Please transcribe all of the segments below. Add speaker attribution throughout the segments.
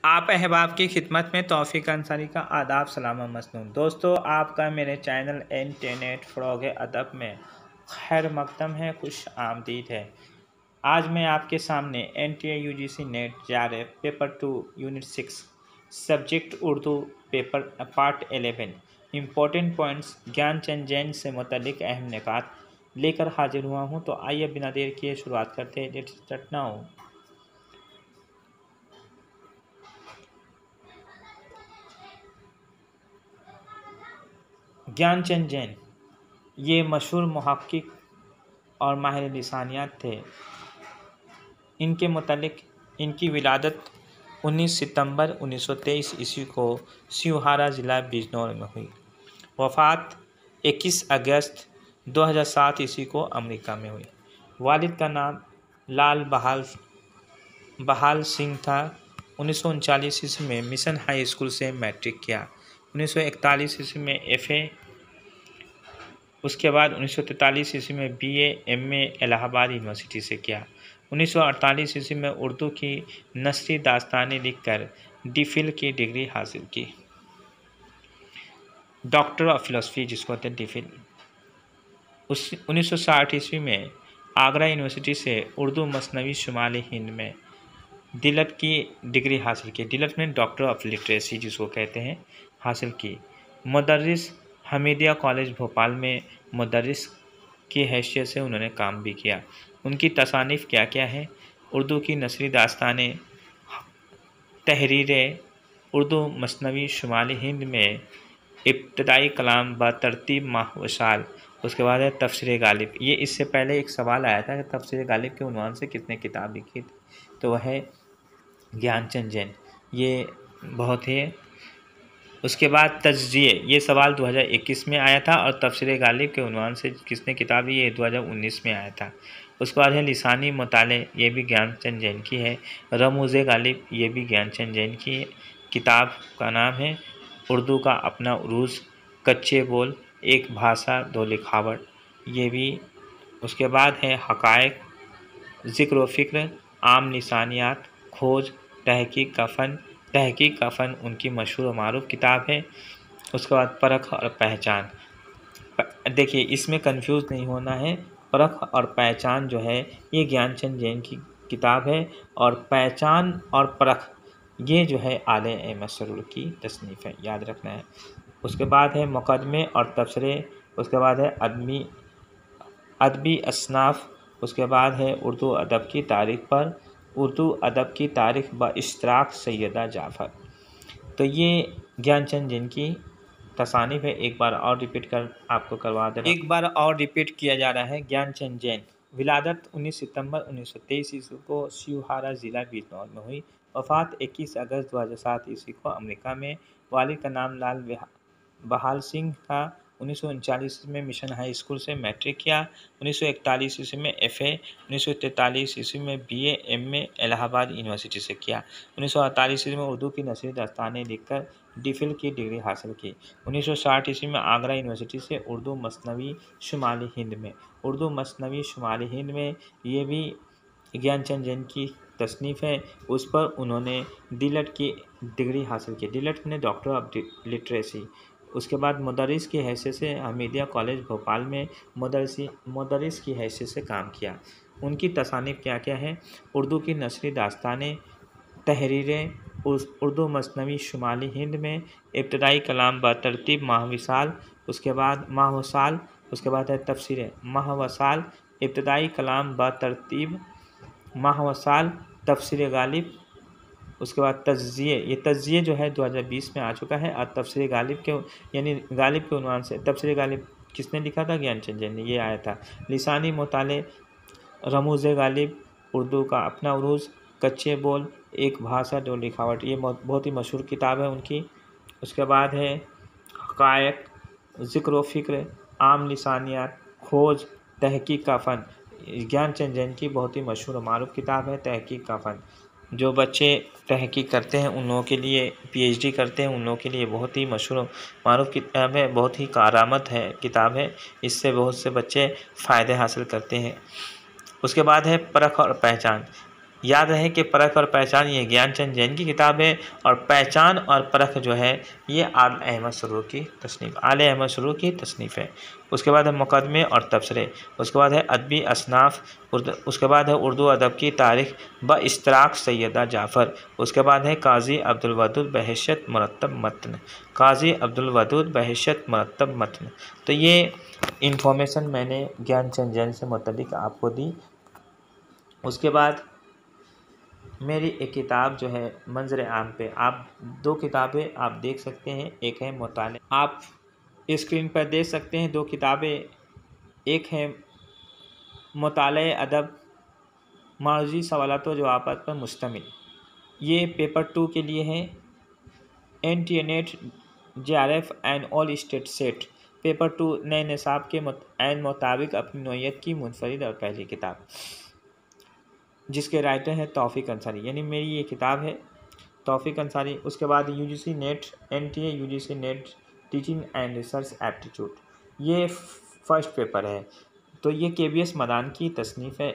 Speaker 1: आप अहबाब की खिदमत में तौफीक अंसारी का आदाब सलाम मसनून। दोस्तों, आपका मेरे चैनल इंटरनेट फ़रोग़ अदब में खैर मक़दम है, खुश आमदीद है। आज मैं आपके सामने NTA UGC net JRF paper 2 unit 6 subject Urdu paper part 11 important points Gyanchand Jain से मुतल्लिक़ अहम निकात लेकर हाजिर हुआ हूँ। तो आइए बिना देर किए शुरुआत करते हैं। Let's start now. Gyanchand Jain ये मशहूर मुहक्किक और माहिर लिसानियात थे। इनके मुतालिक इनकी विलादत 19 सितंबर 1923 ईस्वी को सिवहारा ज़िला बिजनौर में हुई। वफ़ात 21 अगस्त 2007 ईस्वी को अमेरिका में हुई। वालिद का नाम लाल बहाल सिंह था। 1939 ईस्वी में मिशन हाई स्कूल से मैट्रिक किया। 1941 ईस्वी में FA, उसके बाद 1943 ईस्वी में BA MA इलाहाबाद यूनिवर्सिटी से किया। 1948 ईस्वी में उर्दू की नसरी दास्तानें लिखकर DPhil की डिग्री हासिल की, डॉक्टर ऑफ फिलोसफी जिसको कहते हैं DPhil। 1960 ईस्वी में आगरा यूनिवर्सिटी से उर्दू मसनवी शुमाली हिंद में दिलत की डिग्री हासिल की। दिलत में डॉक्टर ऑफ लिटरेसी जिसको कहते हैं हासिल की। मुदर्रिस हमीदिया कॉलेज भोपाल में मुदर्रिस की हैसियत से उन्होंने काम भी किया। उनकी तसानीफ़ क्या क्या है? उर्दू की नसरी दास्तानें, तहरीरें, उर्दू मसनवी शुमाली हिंद में इब्तदाई कलाम बतरतीब माह व साल, उसके बाद है तफसीर गालिब। ये इससे पहले एक सवाल आया था कि तफसीर गालिब के उन्वान से किसने किताब लिखी थी, तो वह है ज्ञानचंद जैन। ये बहुत ही। उसके बाद तज्ज़िये, ये सवाल 2021 में आया था, और तफसीर गालिब के उन्वान से किसने किताब ली, ये 2019 में आया था। उसके बाद है लिसानी मुताले, ये भी ज्ञानचंद जैन की है। रमूज़े गालिब, ये भी ज्ञानचंद जैन की किताब का नाम है। उर्दू का अपना उरूज़, कच्चे बोल, एक भाषा दो लिखावट, ये भी। उसके बाद है हक़ाइक़, ज़िक्र व फ़िक्र, आम लिसानियात, खोज, तहक़ीक़ का फ़न उनकी मशहूर और मारूफ़ किताब है। उसके बाद परख और पहचान। देखिए, इसमें कंफ्यूज नहीं होना है। परख और पहचान जो है ये ज्ञानचंद जैन की किताब है, और पहचान और परख ये जो है आले अहमद सरूर की तसनीफ़ है, याद रखना है। उसके बाद है मुक़दमे और तबसरे। उसके बाद है अदबी असनाफ़। उसके बाद है उर्दू अदब की तारीख़ पर उर्दू अदब की तारीख़ ब इश्तराक सैयदा जाफ़र। तो ये ज्ञानचंद जैन की तसानीफ़ है। एक बार और रिपीट कर आपको करवा दे रहा हूँ। एक बार और रिपीट किया जा रहा है। ज्ञानचंद जैन विलादत 19 सितंबर 1923 ईस्वी को सिवहारा ज़िला बिजनौर में हुई। वफ़ात 21 अगस्त 2007 ईस्वी को अमेरिका में। वालिद का नाम लाल बहाल सिंह था। 1939 में मिशन हाई स्कूल से मैट्रिक किया। 1941 ईस्वी में FA, 1943 ईस्वी में BA MA इलाहाबाद यूनिवर्सिटी से किया। 1948 ईस्वी में उर्दू की नसरी दास्तानें लिखकर DPhil की डिग्री हासिल की। 1960 ईस्वी में आगरा यूनिवर्सिटी से उर्दू मसनवी शुमाली हिंद में ये भी ज्ञानचंद जैन की तसनीफ़ है। उस पर उन्होंने दिलट की डिग्री हासिल की। दिलट ने डॉक्टर ऑफ लिटरेसी। उसके बाद मुदर्रिस की हैसियत से हमीदिया कॉलेज भोपाल में मुदर्रिस की हैसियत से काम किया। उनकी तसानीफ़ क्या क्या है? उर्दू की नसरी दास्तानें, तहरीरें, उर्दू मसनवी शुमाली हिंद में इब्तदाई कलाम बतरतीब माह व साल। उसके बाद माह व साल। उसके बाद है तफसीर माह व साल, इब्तदाई कलाम बतरतीब माह व साल, तफसीर गालिब। उसके बाद तज्ज़िये, ये तज्ज़िये जो है 2020 में आ चुका है। और तफसीर गालिब के यानी गालिब के उन्वान से तफसीर गालिब किसने लिखा था? ज्ञानचंद जैन ने, ये आया था। लिसानी मुताले, रमूज़े गालिब, उर्दू का अपना उरूज़, कच्चे बोल, एक भाषा दो लिखावट, ये बहुत ही मशहूर किताब है उनकी। उसके बाद है हक़ाइक़, ज़िक्र व फ़िक्र, आम लिसानियात, खोज, तहक़ीक़ का फ़न। ज्ञानचंद जैन की बहुत ही मशहूर और मारूफ़ किताब है तहक़ीक़ का फ़न। जो बच्चे तहक़ीक़ करते हैं उन लोगों के लिए, PhD करते हैं उन लोगों के लिए बहुत ही मशहूर मारूफ़ किताब है, बहुत ही कारआमद है किताब है। इससे बहुत से बच्चे फ़ायदे हासिल करते हैं। उसके बाद है परख और पहचान। याद रहे कि परख और पहचान ये ज्ञानचंद जैन की किताब है, और पहचान और परख जो है ये आल अहमद सरूर की तसनीफ़, आल अहमद सरूर की तसनीफ़ है। उसके बाद है मुकदमे और तबसरे, उसके बाद है अदबी असनाफ़, उसके बाद है उर्दू अदब की तारीख़ ब इश्तराक सैयदा जाफ़र, उसके बाद है काज़ी अब्दुल वदूद बहैसियत मुरत्तब मतन, काज़ी अब्दुल वदूद बहैसियत मुरत्तब मतन। तो ये इन्फॉर्मेशन मैंने ज्ञानचंद जैन से मुतल्लिक़ आपको दी। उसके बाद मेरी एक किताब जो है मंजर आम पे, आप 2 किताबें आप देख सकते हैं। एक है मुताले, आप स्क्रीन पर देख सकते हैं 2 किताबें। एक है मुताले अदब मौजूदी सवालात व जवाबात पर मुश्तमिल, ये पेपर 2 के लिए है। NTA-NET JRF and all state set paper 2 नए निसाब के मुताबिक अपनी नौइयत की मुनफरिद और पहली किताब, जिसके राइटर हैं तौफीक अंसारी, यानी मेरी ये किताब है तौफीक अंसारी। उसके बाद UGC net NTA UGC net teaching and research aptitude, ये फर्स्ट पेपर है। तो ये KBS मदान की तसनीफ़ है,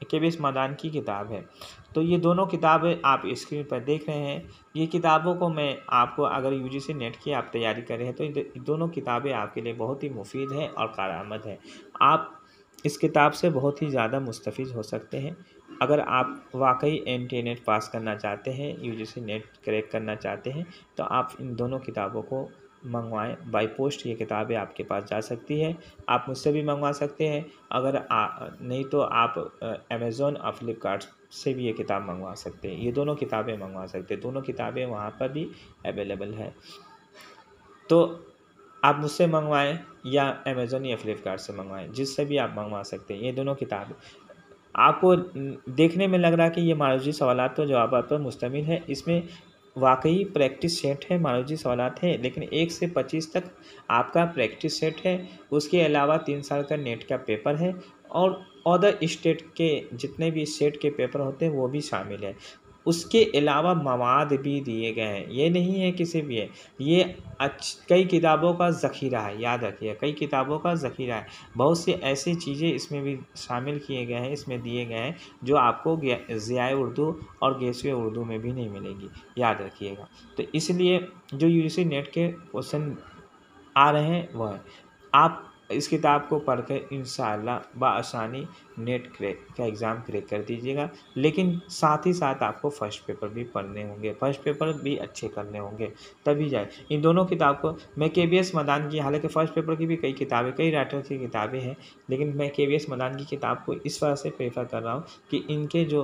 Speaker 1: KBS मदान की किताब है। तो ये दोनों किताबें आप स्क्रीन पर देख रहे हैं। ये किताबों को मैं आपको, अगर UGC नेट की आप तैयारी कर रहे हैं तो ये दोनों किताबें आपके लिए बहुत ही मुफीद हैं और कारआमद है। आप इस किताब से बहुत ही ज़्यादा मुस्तफ़ीज़ हो सकते हैं। अगर आप वाकई NTA नेट पास करना चाहते हैं, UGC नेट क्रैक करना चाहते हैं, तो आप इन दोनों किताबों को मंगवाएं। बाई पोस्ट ये किताबें आपके पास जा सकती है, आप मुझसे भी मंगवा सकते हैं। अगर नहीं तो आप अमेज़ॉन और फ्लिपकार्ट से भी ये किताब मंगवा सकते हैं। ये दोनों किताबें मंगवा सकते हैं, दोनों किताबें वहाँ पर भी अवेलेबल है। तो आप मुझसे मंगवाएं या अमेज़ॉन या फ्लिपकार्ट से मंगवाएं, जिससे भी आप मंगवा सकते हैं। ये दोनों किताबें आपको देखने में लग रहा है कि ये मारूजी सवालात व जवाबात पर मुश्तमिल है। इसमें वाकई प्रैक्टिस सेट है, मारूजी सवालात है, लेकिन 1 से 25 तक आपका प्रैक्टिस सेट है। उसके अलावा 3 साल का नेट का पेपर है, और अदर स्टेट के जितने भी स्टेट के पेपर होते हैं वो भी शामिल है। उसके अलावा मवाद भी दिए गए हैं, ये नहीं है किसी भी है, ये कई किताबों का ज़ख़ीरा है। याद रखिए, कई किताबों का ज़ख़ीरा है। बहुत सी ऐसी चीज़ें इसमें भी शामिल किए गए हैं, इसमें दिए गए हैं, जो आपको ज़ियाए उर्दू और गेसवे उर्दू में भी नहीं मिलेगी। याद रखिएगा। तो इसलिए जो UGC नेट के क्वेश्चन आ रहे हैं वह है, आप इस किताब को पढ़कर इंशाअल्लाह बआसानी नेट क्रैक का एग्ज़ाम क्रैक कर दीजिएगा। लेकिन साथ ही साथ आपको फ़र्स्ट पेपर भी पढ़ने होंगे, फ़र्स्ट पेपर भी अच्छे करने होंगे, तभी जाए। इन दोनों किताब को मैं KBS मदान की, हालांकि फ़र्स्ट पेपर की भी कई किताबें, कई राइटर की किताबें हैं, लेकिन मैं KBS मदान की किताब को इस वजह से प्रेफर कर रहा हूँ कि इनके जो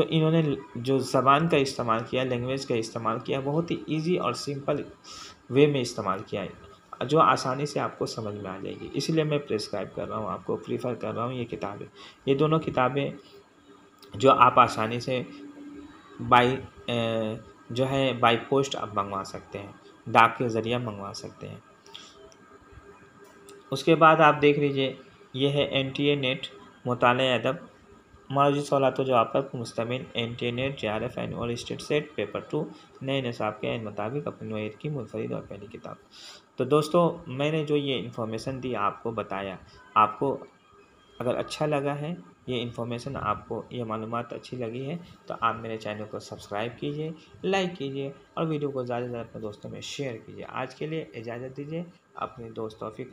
Speaker 1: इन्होंने जो ज़बान का इस्तेमाल किया, लैंग्वेज का इस्तेमाल किया, बहुत ही ईजी और सिंपल वे में इस्तेमाल किया है, जो आसानी से आपको समझ में आ जाएगी। इसलिए मैं प्रिस्क्राइब कर रहा हूँ, आपको प्रीफर कर रहा हूँ ये किताबें। ये दोनों किताबें जो आप आसानी से बाई पोस्ट आप मंगवा सकते हैं, डाक के ज़रिए मंगवा सकते हैं। उसके बाद आप देख लीजिए, ये है NTA नेट मुताले अदब मौजूदी सवालात जो आप पर मुश्तमिल, NTA net JRF and all state set paper 2 नए निसाब के मुताबिक अपनी नौइयत की मुनफरिद और पहली किताब। तो दोस्तों, मैंने जो ये इन्फॉर्मेशन दी, आपको बताया, आपको अगर अच्छा लगा है ये इन्फॉर्मेशन, आपको ये मालूमात अच्छी लगी है, तो आप मेरे चैनल को सब्सक्राइब कीजिए, लाइक कीजिए और वीडियो को ज़्यादा से ज़्यादा अपने दोस्तों में शेयर कीजिए। आज के लिए इजाज़त दीजिए। अपने दोस्त तौफीक